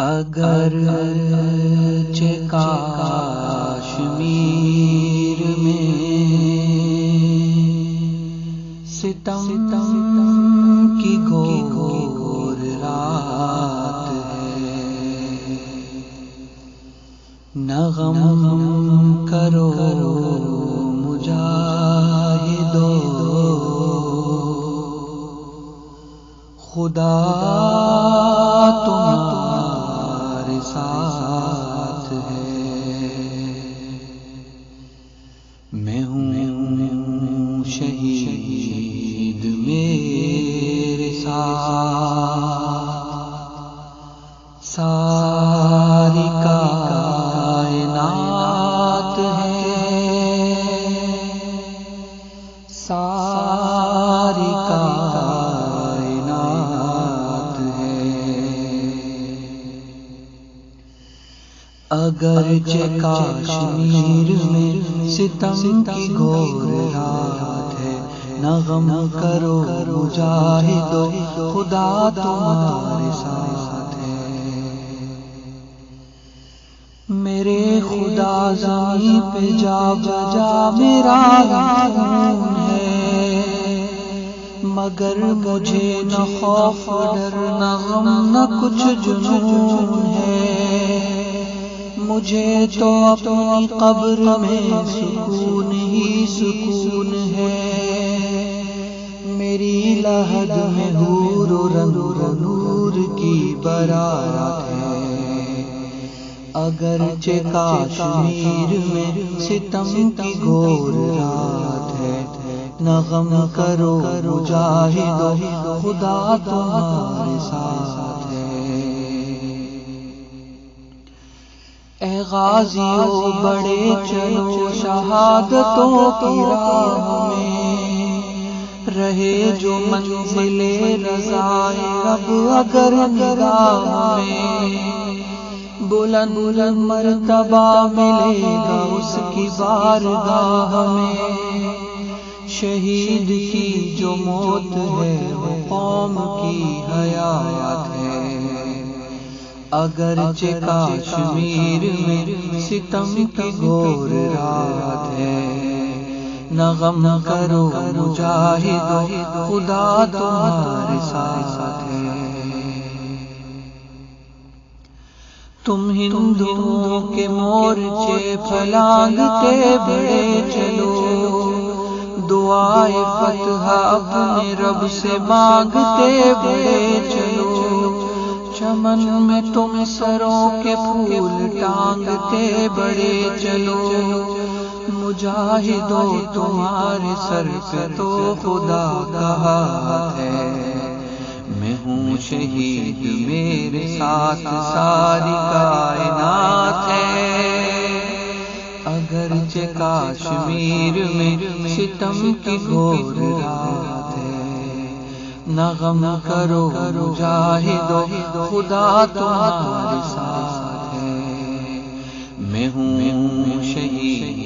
اگر کشمیر میں ستم کی گھور رات ہے، نہ غم کرو مجاہدو، خدا تمہارے ساتھ ہے۔ میں ہوں شہید میرے ساتھ ساری کائنات ہے، ساری کائنات ہے۔ اگرچہ کشمیر میں ستم کی گھور رات ہے، نہ غم کرو مجاہدو، خدا تمہارے ساتھ ہے۔ میرے خدا زمین پہ جا بجا میرا خون ہے، مگر مجھے نہ خوف ڈر نہ غم نہ کچھ جنون ہے۔ مجھے تو اپنی قبر میں سکون ہی سکون ہے، میری لحد میں حور و رنگ نور کی برات ہے۔ اگرچہ کشمیر میں ستم کی گھور رات ہے، نہ غم کرو مجاہدو، خدا تمہارے ساتھ ہے۔ اے غازیوں بڑے چلو شہادتوں کی راہ میں، رہے جو منزل رضائے رب اگر نگاہ میں، بلند مرتبہ ملے گا اس کی بارگاہ میں۔ شہید کی جو موت ہے وہ قوم کی حیات ہے، اگرچہ کشمیر میں ستم کی گھور رات ہے، نہ غم کرو مجاہدو، خدا تمہارے ساتھ ہے۔ تم ہندوؤں کے مورچے پھلانگتے بڑے چلو، دعائے فتح اپنے رب سے مانگتے بڑے چلو۔ چمن میں تم سروں کے پھول ٹانگتے بڑے چلو، مجاہدو تمہارے سر پہ تو خدا کا ہاتھ ہے۔ میں ہوں شہید میرے ساتھ ساری کائنات ہے، اگرچہ کشمیر میں ستم کی گھور رات ہے، نہ غم کرو مجاہدو، خدا تمہارے ساتھ ہے۔ میں ہوں شہید